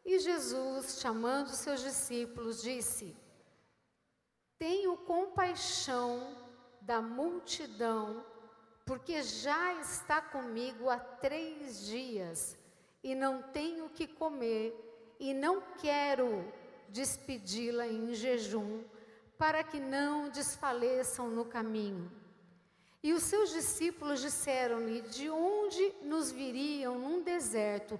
E Jesus, chamando seus discípulos, disse: tenho compaixão da multidão, porque já está comigo há 3 dias, e não tenho o que comer, e não quero despedi-la em jejum, para que não desfaleçam no caminho. E os seus discípulos disseram-lhe: de onde nos viriam num deserto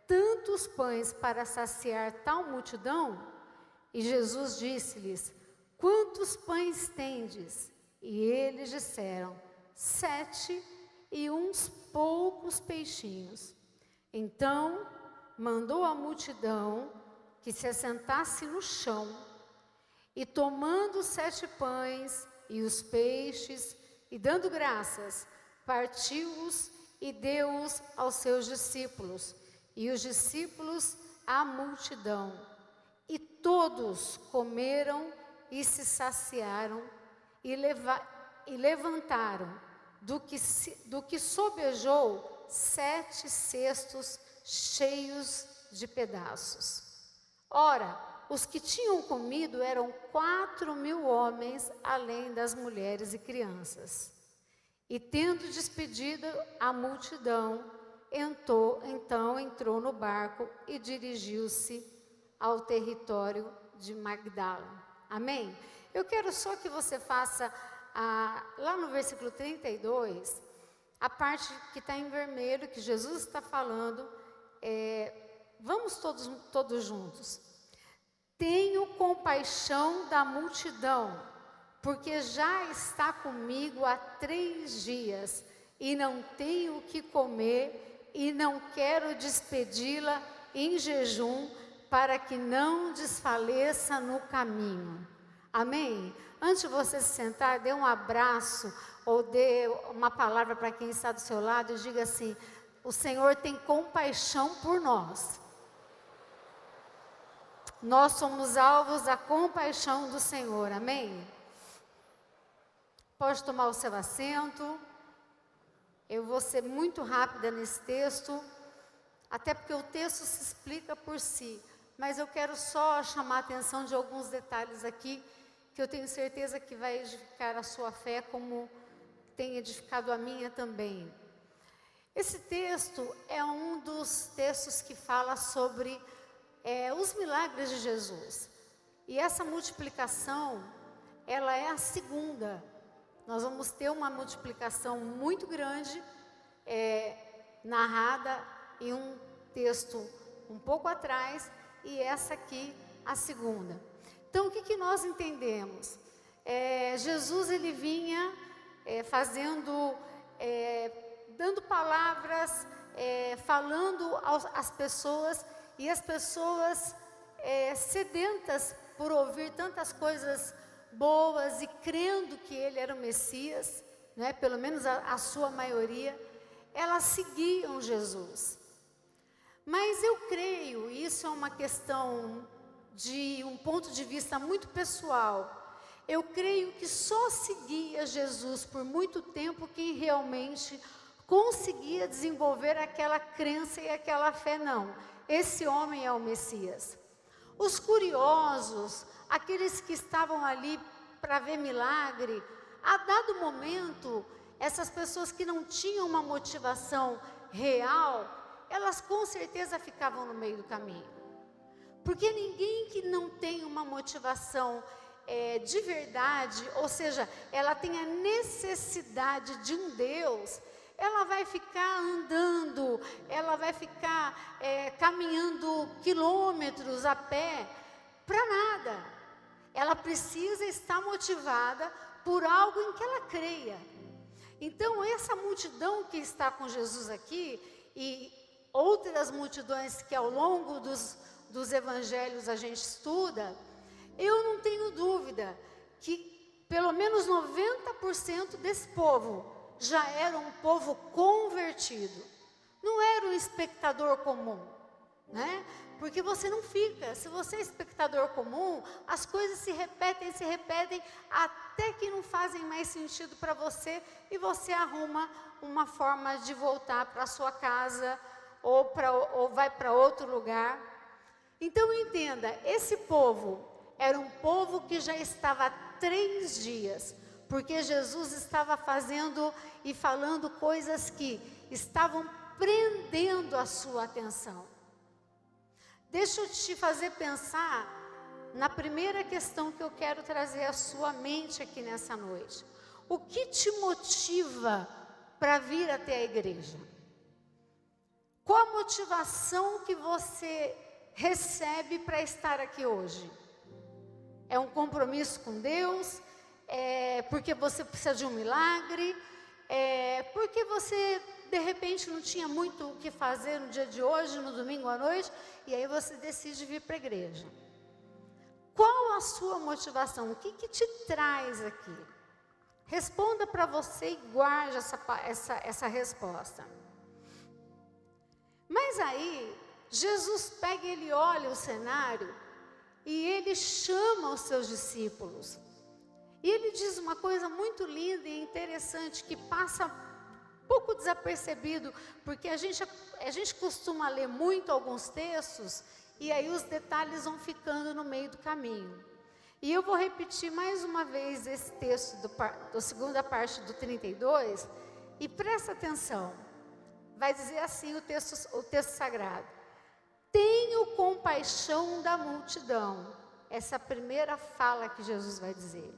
tantos pães para saciar tal multidão? E Jesus disse-lhes: quantos pães tendes? E eles disseram: 7 e uns poucos peixinhos. Então mandou a multidão que se assentasse no chão, e tomando os 7 pães e os peixes, e dando graças, partiu-os e deu-os aos seus discípulos, e os discípulos à multidão. E todos comeram e se saciaram, e levantaram do que sobejou 7 cestos cheios de pedaços. Ora, os que tinham comido eram 4.000 homens, além das mulheres e crianças. E tendo despedido a multidão, então entrou no barco e dirigiu-se ao território de Magdala. Amém? Eu quero só que você faça, lá no versículo 32, a parte que está em vermelho, que Jesus está falando, vamos todos juntos. Tenho compaixão da multidão, porque já está comigo há 3 dias, e não tenho o que comer, e não quero despedi-la em jejum, para que não desfaleça no caminho. Amém? Antes de você se sentar, dê um abraço, ou dê uma palavra para quem está do seu lado, e diga assim: o Senhor tem compaixão por nós. Nós somos alvos da compaixão do Senhor, amém? Pode tomar o seu assento. Eu vou ser muito rápida nesse texto, até porque o texto se explica por si, mas eu quero só chamar a atenção de alguns detalhes aqui, que eu tenho certeza que vai edificar a sua fé, como tem edificado a minha também. Esse texto é um dos textos que fala sobre os milagres de Jesus. E essa multiplicação, ela é a segunda. Nós vamos ter uma multiplicação muito grande, narrada em um texto um pouco atrás, e essa aqui, a segunda. Então, o que nós entendemos? Jesus, ele vinha dando palavras, falando às pessoas, e as pessoas sedentas por ouvir tantas coisas boas e crendo que ele era o Messias, né? Pelo menos a sua maioria, elas seguiam Jesus. Mas eu creio, isso é uma questão de um ponto de vista muito pessoal, eu creio que só seguia Jesus por muito tempo quem realmente conseguia desenvolver aquela crença e aquela fé. Não, esse homem é o Messias. Os curiosos, aqueles que estavam ali para ver milagre, a dado momento, essas pessoas que não tinham uma motivação real, elas com certeza ficavam no meio do caminho. Porque ninguém que não tem uma motivação de verdade, ou seja, ela tem a necessidade de um Deus, ela vai ficar andando, ela vai ficar caminhando quilômetros a pé, para nada. Ela precisa estar motivada por algo em que ela creia. Então, essa multidão que está com Jesus aqui, e outras multidões que ao longo dos evangelhos a gente estuda, eu não tenho dúvida que pelo menos 90% desse povo já era um povo convertido, não era um espectador comum, né? Porque você não fica, se você é espectador comum, as coisas se repetem, até que não fazem mais sentido para você, e você arruma uma forma de voltar para a sua casa, ou vai para outro lugar. Então entenda, esse povo era um povo que já estava há 3 dias, porque Jesus estava fazendo e falando coisas que estavam prendendo a sua atenção. Deixa eu te fazer pensar na primeira questão que eu quero trazer à sua mente aqui nessa noite. O que te motiva para vir até a igreja? Qual a motivação que você recebe para estar aqui hoje? É um compromisso com Deus? É porque você precisa de um milagre? É porque você de repente não tinha muito o que fazer no dia de hoje, no domingo à noite, e aí você decide vir para a igreja? Qual a sua motivação? O que te traz aqui? Responda para você e guarde essa resposta. Mas aí, Jesus pega e ele olha o cenário e ele chama os seus discípulos. E ele diz uma coisa muito linda e interessante que passa pouco desapercebido, porque a gente costuma ler muito alguns textos e aí os detalhes vão ficando no meio do caminho. E eu vou repetir mais uma vez esse texto da segunda parte do 32 e presta atenção. Vai dizer assim o texto sagrado: tenho compaixão da multidão. Essa é a primeira fala que Jesus vai dizer.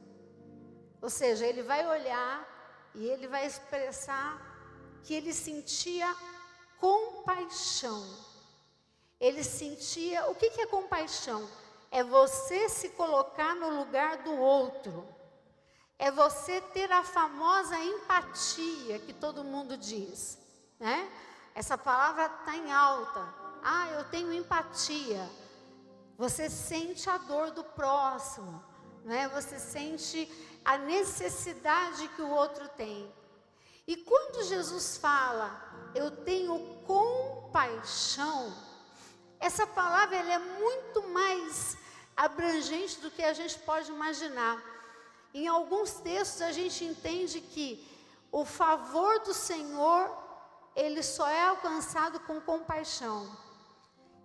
Ou seja, ele vai olhar e ele vai expressar que ele sentia compaixão. Ele sentia, o que é compaixão? É você se colocar no lugar do outro. É você ter a famosa empatia que todo mundo diz, né? Essa palavra está em alta. Ah, eu tenho empatia. Você sente a dor do próximo, né? Você sente a necessidade que o outro tem. E quando Jesus fala, eu tenho compaixão, essa palavra ela é muito mais abrangente do que a gente pode imaginar. Em alguns textos a gente entende que o favor do Senhor, ele só é alcançado com compaixão.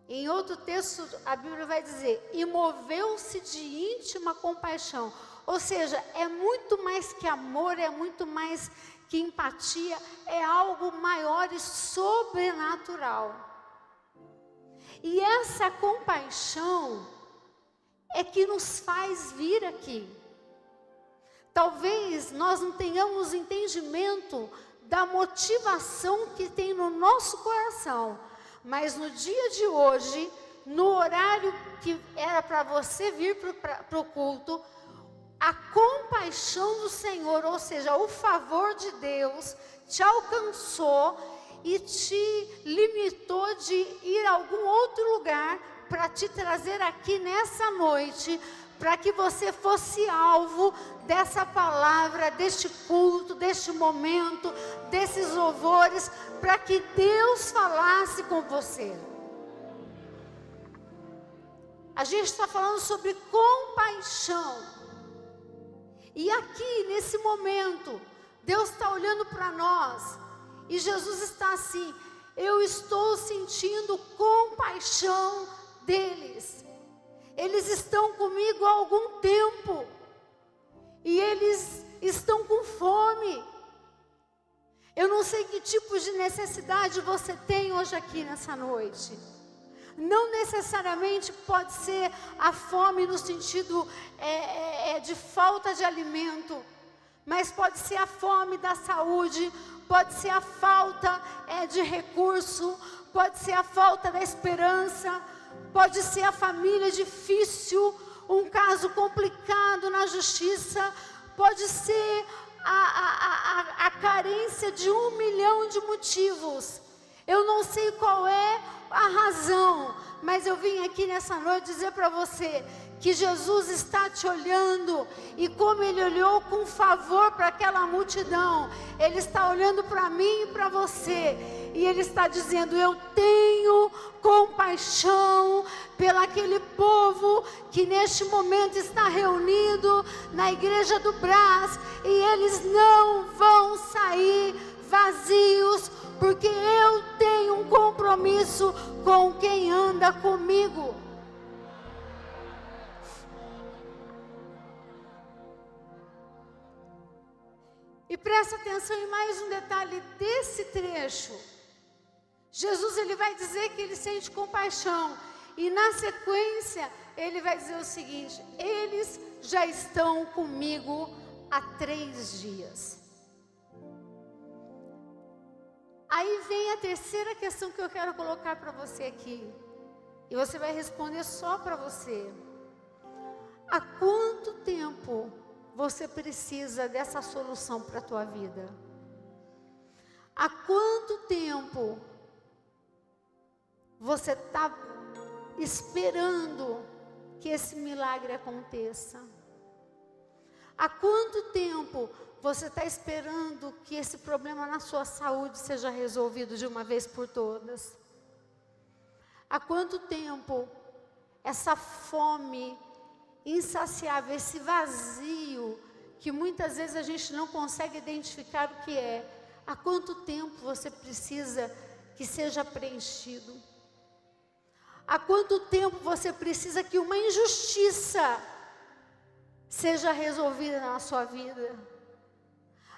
Em outro texto a Bíblia vai dizer, e moveu-se de íntima compaixão. Ou seja, é muito mais que amor, é muito mais que empatia, é algo maior e sobrenatural. E essa compaixão é que nos faz vir aqui. Talvez nós não tenhamos entendimento da motivação que tem no nosso coração, mas no dia de hoje, no horário que era para você vir para o culto, a compaixão do Senhor, ou seja, o favor de Deus, te alcançou e te limitou de ir a algum outro lugar para te trazer aqui nessa noite, para que você fosse alvo dessa palavra, deste culto, deste momento, desses louvores, para que Deus falasse com você. A gente está falando sobre compaixão. E aqui, nesse momento, Deus está olhando para nós, e Jesus está assim, eu estou sentindo compaixão deles. Eles estão comigo há algum tempo, e eles estão com fome. Eu não sei que tipo de necessidade você tem hoje aqui nessa noite. Não necessariamente pode ser a fome no sentido de falta de alimento, mas pode ser a fome da saúde, pode ser a falta de recurso, pode ser a falta da esperança, pode ser a família difícil, um caso complicado na justiça, pode ser a carência de 1 milhão de motivos. Eu não sei qual é a razão, mas eu vim aqui nessa noite dizer para você que Jesus está te olhando, e como Ele olhou com favor para aquela multidão, Ele está olhando para mim e para você, e Ele está dizendo, eu tenho compaixão pelaquele povo que neste momento está reunido na igreja do Brás, e eles não vão sair vazios, porque eu tenho um compromisso com quem anda comigo. E presta atenção em mais um detalhe desse trecho. Jesus, ele vai dizer que ele sente compaixão. E na sequência, ele vai dizer o seguinte: eles já estão comigo há 3 dias. Aí vem a terceira questão que eu quero colocar para você aqui. E você vai responder só para você. Há quanto tempo você precisa dessa solução para a tua vida? Há quanto tempo você está esperando que esse milagre aconteça? Há quanto tempo você está esperando que esse problema na sua saúde seja resolvido de uma vez por todas? Há quanto tempo essa fome insaciável, esse vazio, que muitas vezes a gente não consegue identificar o que é, há quanto tempo você precisa que seja preenchido? Há quanto tempo você precisa que uma injustiça seja resolvida na sua vida?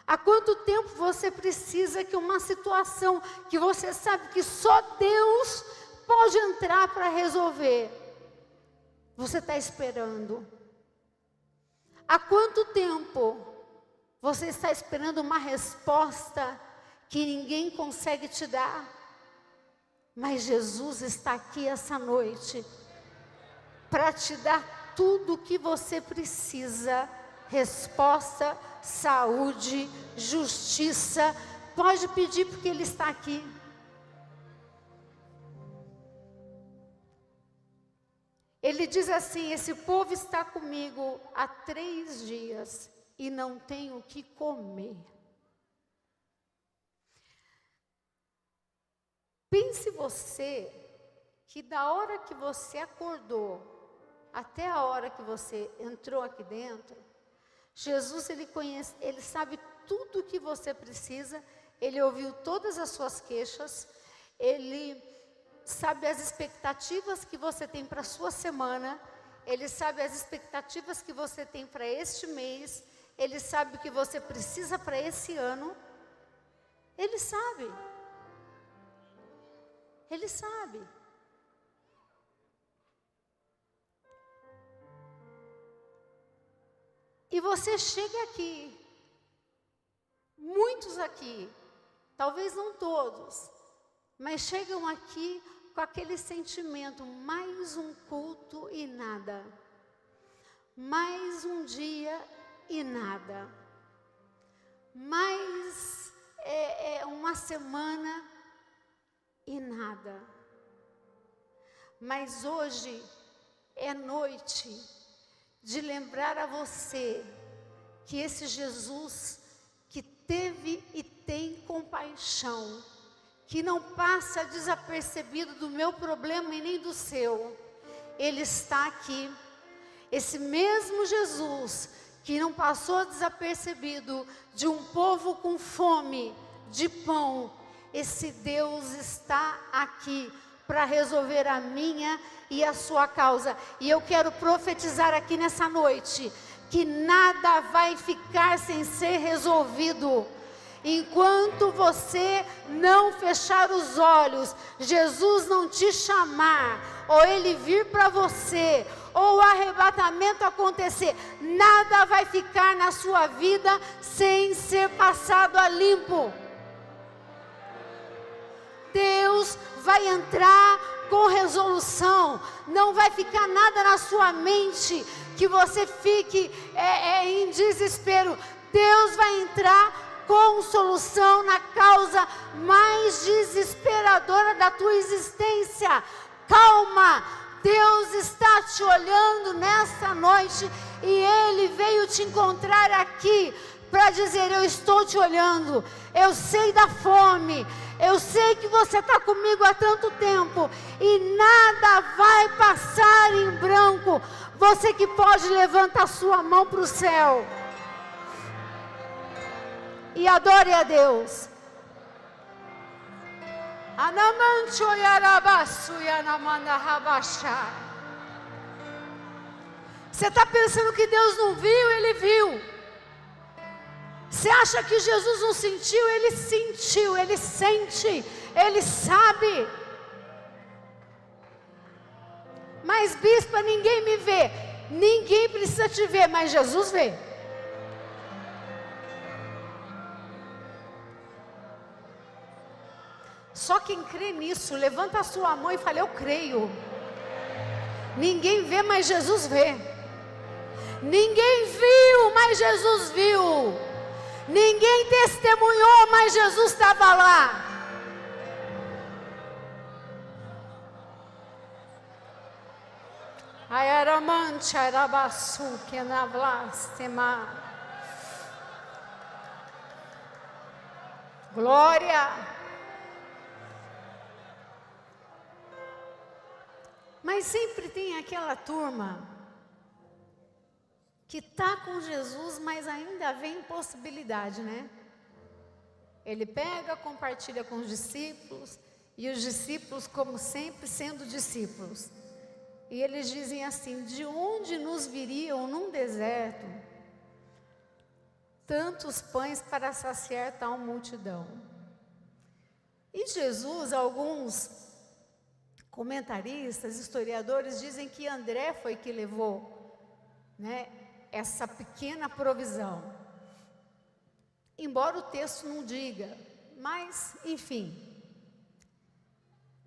Há quanto tempo você precisa que uma situação que você sabe que só Deus pode entrar para resolver, você está esperando? Há quanto tempo você está esperando uma resposta que ninguém consegue te dar? Mas Jesus está aqui essa noite para te dar tudo o que você precisa: resposta, saúde, justiça. Pode pedir, porque Ele está aqui. Ele diz assim: esse povo está comigo há 3 dias e não tem o que comer. Pense você que da hora que você acordou até a hora que você entrou aqui dentro, Jesus, ele sabe tudo o que você precisa. Ele ouviu todas as suas queixas. Ele sabe as expectativas que você tem para a sua semana. Ele sabe as expectativas que você tem para este mês. Ele sabe o que você precisa para esse ano. Ele sabe. Ele sabe. E você chega aqui, muitos aqui, talvez não todos, mas chegam aqui com aquele sentimento: mais um culto e nada, mais um dia e nada, mais uma semana e nada. Mas hoje é noite de lembrar a você que esse Jesus que teve e tem compaixão, que não passa desapercebido do meu problema e nem do seu, Ele está aqui. Esse mesmo Jesus que não passou desapercebido de um povo com fome de pão, esse Deus está aqui para resolver a minha e a sua causa. E eu quero profetizar aqui nessa noite que nada vai ficar sem ser resolvido. Enquanto você não fechar os olhos, Jesus não te chamar, ou Ele vir para você, ou o arrebatamento acontecer, nada vai ficar na sua vida sem ser passado a limpo. Deus vai entrar com resolução. Não vai ficar nada na sua mente que você fique em desespero. Deus vai entrar com solução na causa mais desesperadora da tua existência. Calma, Deus está te olhando nesta noite e Ele veio te encontrar aqui para dizer: eu estou te olhando, eu sei da fome, eu sei que você está comigo há tanto tempo e nada vai passar em branco. Você que pode, levanta a sua mão para o céu e adore a Deus. Você está pensando que Deus não viu? Ele viu. Você acha que Jesus não sentiu? Ele sentiu, ele sente, ele sabe. Mas bispa, ninguém me vê. Ninguém precisa te ver, mas Jesus vê. Só quem crê nisso, levanta a sua mão e fala: eu creio. Ninguém vê, mas Jesus vê. Ninguém viu, mas Jesus viu. Ninguém testemunhou, mas Jesus estava lá. Ayaramante arabaçu que na blasfema. Glória. Mas sempre tem aquela turma que está com Jesus, mas ainda vê impossibilidade, né? Ele pega, compartilha com os discípulos, e os discípulos, como sempre, sendo discípulos. E eles dizem assim: de onde nos viriam num deserto tantos pães para saciar tal multidão? E Jesus, alguns comentaristas, historiadores, dizem que André foi que levou, né, essa pequena provisão. Embora o texto não diga, mas, enfim,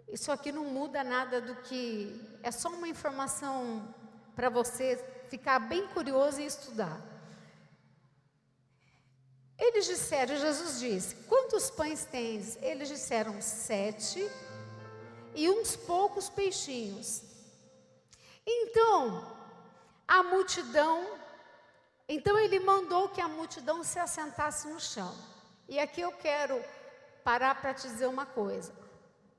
isso aqui não muda nada do que... É só uma informação para você ficar bem curioso e estudar. Eles disseram, Jesus disse: quantos pães tens? Eles disseram 7 e uns poucos peixinhos. Então, a multidão... Então ele mandou que a multidão se assentasse no chão. E aqui eu quero parar para te dizer uma coisa.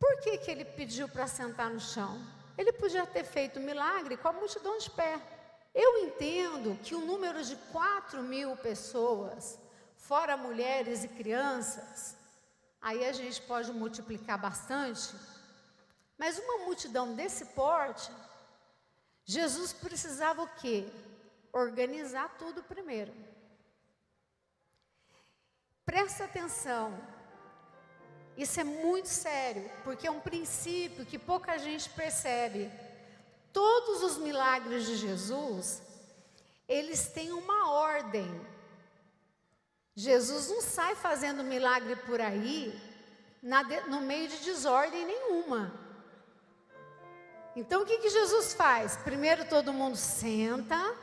Por que que ele pediu para sentar no chão? Ele podia ter feito milagre com a multidão de pé. Eu entendo que o número de 4.000 pessoas, fora mulheres e crianças, aí a gente pode multiplicar bastante, mas uma multidão desse porte, Jesus precisava o quê? Organizar tudo primeiro. Presta atenção, isso é muito sério, porque é um princípio que pouca gente percebe. Todos os milagres de Jesus, eles têm uma ordem. Jesus não sai fazendo milagre por aí, no meio de desordem nenhuma. Então o que que Jesus faz? Primeiro todo mundo senta,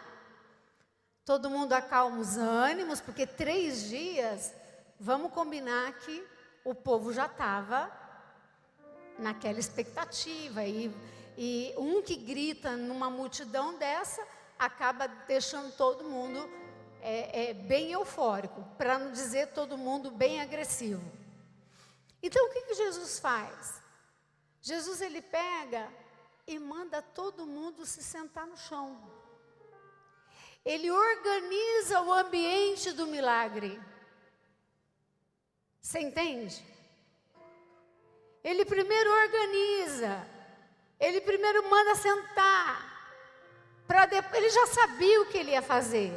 todo mundo acalma os ânimos, porque 3 dias, vamos combinar que o povo já estava naquela expectativa. E um que grita numa multidão dessa, acaba deixando todo mundo bem eufórico, para não dizer todo mundo bem agressivo. Então o que que Jesus faz? Jesus, ele pega e manda todo mundo se sentar no chão. Ele organiza o ambiente do milagre. Você entende? Ele primeiro organiza. Ele primeiro manda sentar. Ele já sabia o que ele ia fazer.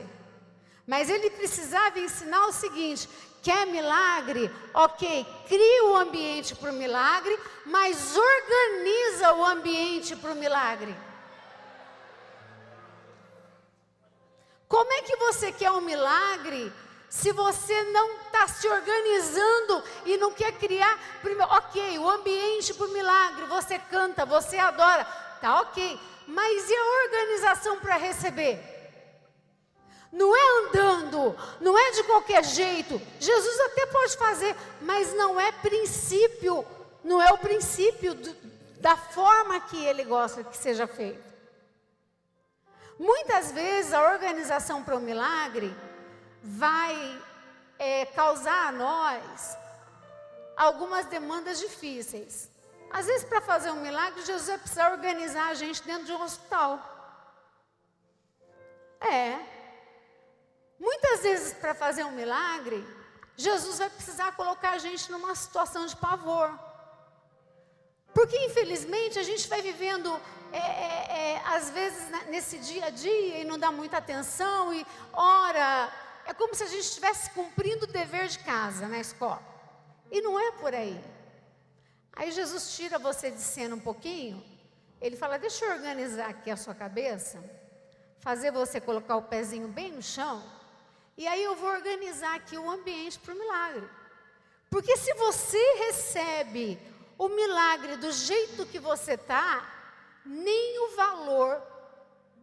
Mas ele precisava ensinar o seguinte: quer milagre? Ok, cria o ambiente para o milagre, mas organiza o ambiente para o milagre. Como é que você quer um milagre se você não está se organizando e não quer criar? Ok, o ambiente para o milagre, você canta, você adora, tá ok, mas e a organização para receber? Não é andando, não é de qualquer jeito. Jesus até pode fazer, mas não é princípio, não é o princípio da forma que ele gosta que seja feito. Muitas vezes a organização para o milagre vai causar a nós algumas demandas difíceis. Às vezes, para fazer um milagre, Jesus vai precisar organizar a gente dentro de um hospital. Muitas vezes, para fazer um milagre, Jesus vai precisar colocar a gente numa situação de pavor. Porque, infelizmente, a gente vai vivendo, às vezes, nesse dia a dia, e não dá muita atenção, e ora é como se a gente estivesse cumprindo o dever de casa na escola. E não é por aí. Aí Jesus tira você de cena um pouquinho, ele fala, deixa eu organizar aqui a sua cabeça, fazer você colocar o pezinho bem no chão, e aí eu vou organizar aqui o ambiente para o milagre. Porque se você recebe o milagre do jeito que você está, nem o valor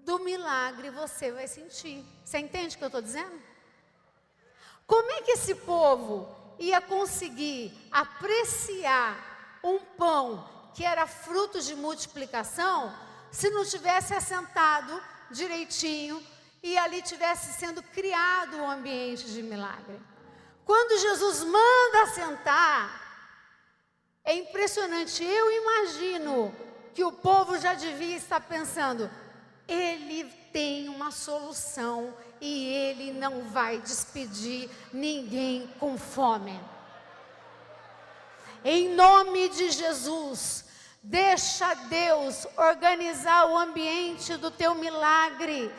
do milagre você vai sentir. Você entende o que eu estou dizendo? Como é que esse povo ia conseguir apreciar um pão que era fruto de multiplicação, se não tivesse assentado direitinho e ali tivesse sendo criado um ambiente de milagre? Quando Jesus manda assentar, é impressionante, eu imagino que o povo já devia estar pensando, ele tem uma solução e ele não vai despedir ninguém com fome. Em nome de Jesus, deixa Deus organizar o ambiente do teu milagre.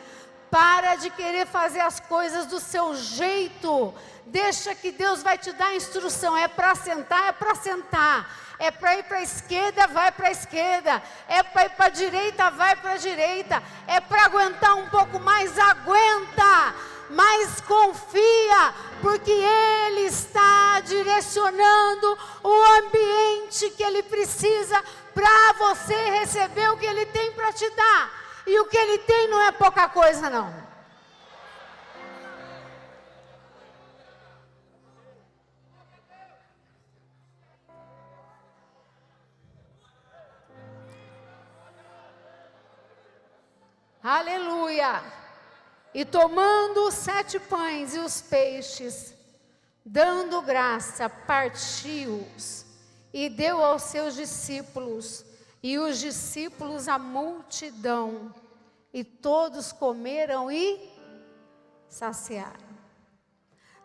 Para de querer fazer as coisas do seu jeito. Deixa que Deus vai te dar a instrução. É para sentar, é para sentar. É para ir para a esquerda, vai para a esquerda. É para ir para a direita, vai para a direita. É para aguentar um pouco mais, aguenta. Mas confia, porque Ele está direcionando o ambiente que Ele precisa para você receber o que Ele tem para te dar. E o que Ele tem não é pouca coisa, não. Aleluia! E tomando os 7 pães e os peixes, dando graça, partiu-os e deu aos seus discípulos, e os discípulos à multidão, e todos comeram e saciaram.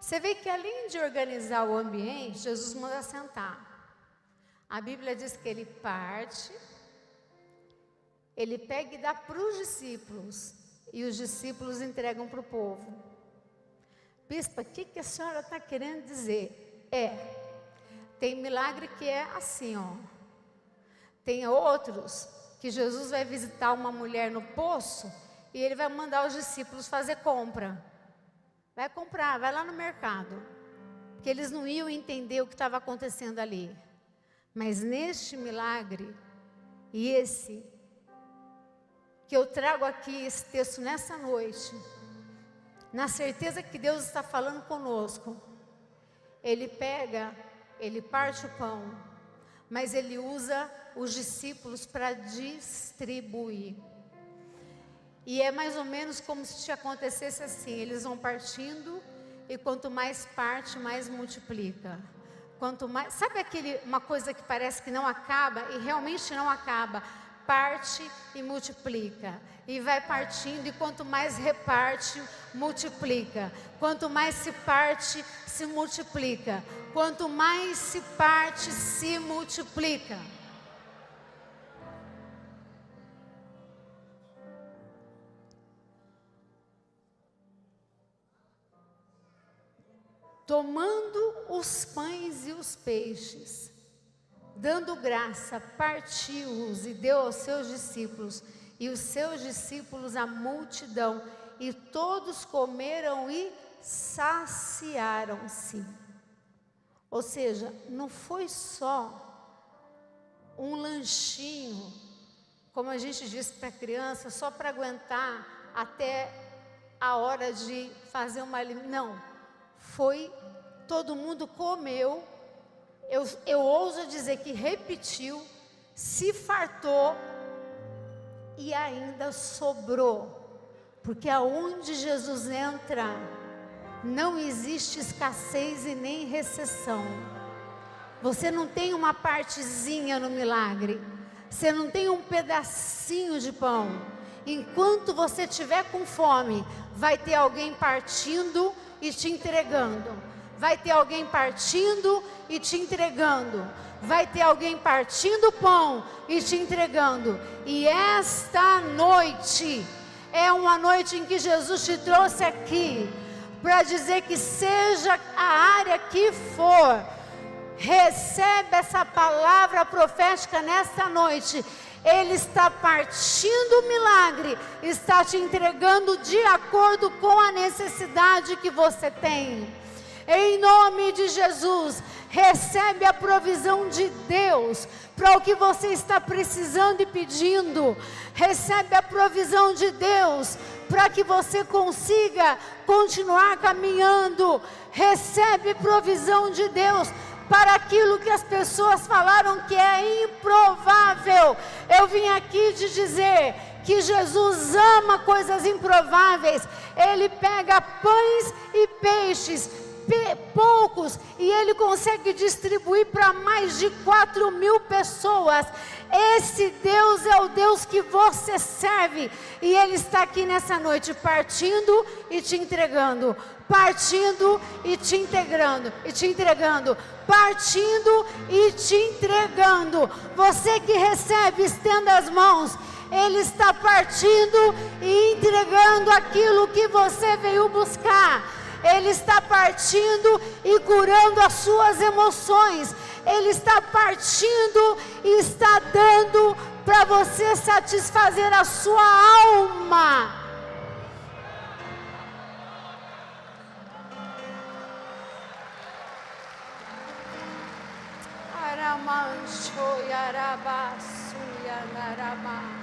Você vê que além de organizar o ambiente, Jesus manda sentar. A Bíblia diz que Ele parte, Ele pega e dá para os discípulos, e os discípulos entregam para o povo. Bispa, o que a senhora está querendo dizer? Tem milagre que é assim, ó. Tem outros que Jesus vai visitar uma mulher no poço e Ele vai mandar os discípulos fazer compra. Vai comprar, vai lá no mercado. Porque eles não iam entender o que estava acontecendo ali. Mas neste milagre, e esse que eu trago aqui, esse texto nessa noite, na certeza que Deus está falando conosco, Ele pega, Ele parte o pão, mas Ele usa os discípulos para distribuir. E é mais ou menos como se acontecesse assim, eles vão partindo, e quanto mais parte, mais multiplica. Quanto mais, sabe uma coisa que parece que não acaba, e realmente não acaba, parte e multiplica, e vai partindo, e quanto mais reparte, multiplica. Quanto mais se parte, se multiplica. Quanto mais se parte, se multiplica. Tomando os pães e os peixes, dando graça, partiu-os e deu aos seus discípulos, e os seus discípulos à multidão, e todos comeram e saciaram-se. Ou seja, não foi só um lanchinho, como a gente disse para a criança, só para aguentar até a hora de fazer uma alimentação. Não, foi, todo mundo comeu. Eu ouso dizer que repetiu, se fartou e ainda sobrou. Porque aonde Jesus entra, não existe escassez e nem recessão. Você não tem uma partezinha no milagre. Você não tem um pedacinho de pão. Enquanto você estiver com fome, vai ter alguém partindo e te entregando. Vai ter alguém partindo e te entregando. Vai ter alguém partindo pão e te entregando. E esta noite é uma noite em que Jesus te trouxe aqui para dizer que seja a área que for, recebe essa palavra profética nesta noite. Ele está partindo o milagre, está te entregando de acordo com a necessidade que você tem. Em nome de Jesus, recebe a provisão de Deus para o que você está precisando e pedindo. Recebe a provisão de Deus para que você consiga continuar caminhando. Recebe provisão de Deus para aquilo que as pessoas falaram que é improvável. Eu vim aqui te dizer que Jesus ama coisas improváveis. Ele pega pães e peixes, poucos, e Ele consegue distribuir para mais de 4.000 pessoas. Esse Deus é o Deus que você serve, e Ele está aqui nessa noite partindo e te entregando, partindo e te integrando, partindo e te entregando. Você que recebe, estenda as mãos. Ele está partindo e entregando aquilo que você veio buscar. Ele está partindo e curando as suas emoções. Ele está partindo e está dando para você satisfazer a sua alma. Aramancho yarabasu yanarama.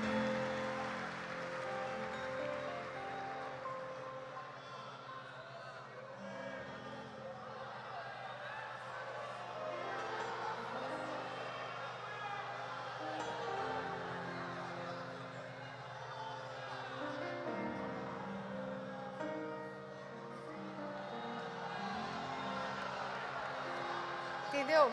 Entendeu?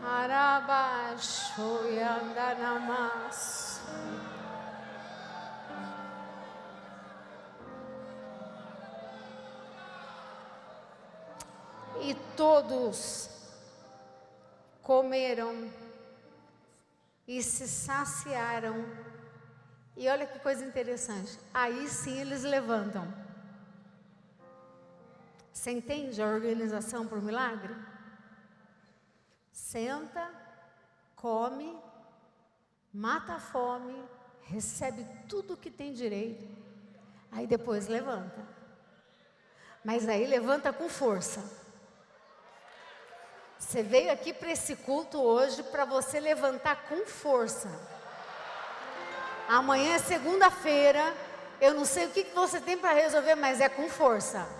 Arabaxo yandanamas. E todos comeram e se saciaram. E olha que coisa interessante. Aí sim eles levantam. Você entende a organização para o milagre? Senta, come, mata a fome, recebe tudo que tem direito, aí depois levanta. Mas aí levanta com força. Você veio aqui para esse culto hoje para você levantar com força. Amanhã é segunda-feira, eu não sei o que você tem para resolver, mas é com força.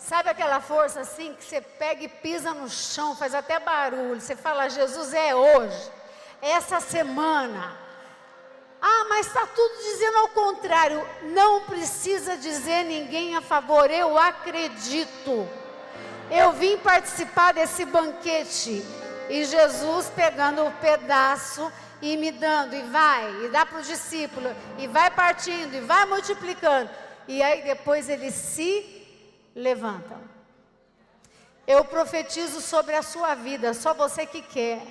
Sabe aquela força assim que você pega e pisa no chão, faz até barulho, você fala, Jesus, é hoje, é essa semana. Ah, mas está tudo dizendo ao contrário. Não precisa dizer ninguém a favor, eu acredito. Eu vim participar desse banquete, e Jesus pegando o pedaço e me dando, e vai, e dá para o discípulo, e vai partindo, e vai multiplicando, e aí depois ele se levantam. Eu profetizo sobre a sua vida, só você que quer,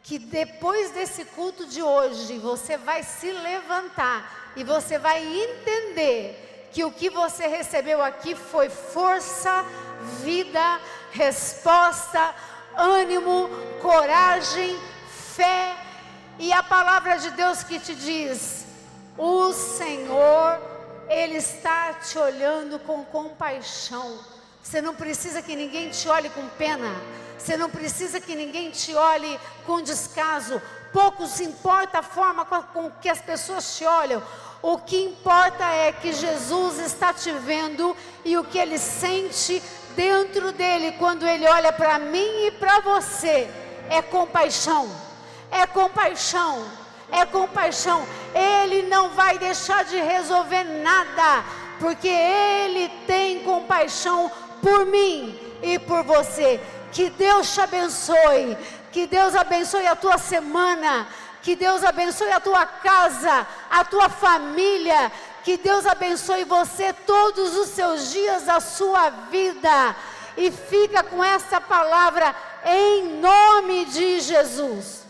que depois desse culto de hoje, você vai se levantar, e você vai entender que o que você recebeu aqui foi força, vida, resposta, ânimo, coragem, fé, e a palavra de Deus que te diz, o Senhor, Ele está te olhando com compaixão. Você não precisa que ninguém te olhe com pena. Você não precisa que ninguém te olhe com descaso. Pouco se importa a forma com que as pessoas te olham. O que importa é que Jesus está te vendo, e o que Ele sente dentro dele quando Ele olha para mim e para você é compaixão. É compaixão. É compaixão. Ele não vai deixar de resolver nada, porque Ele tem compaixão por mim e por você. Que Deus te abençoe, que Deus abençoe a tua semana, que Deus abençoe a tua casa, a tua família, que Deus abençoe você todos os seus dias da sua vida. E fica com essa palavra em nome de Jesus.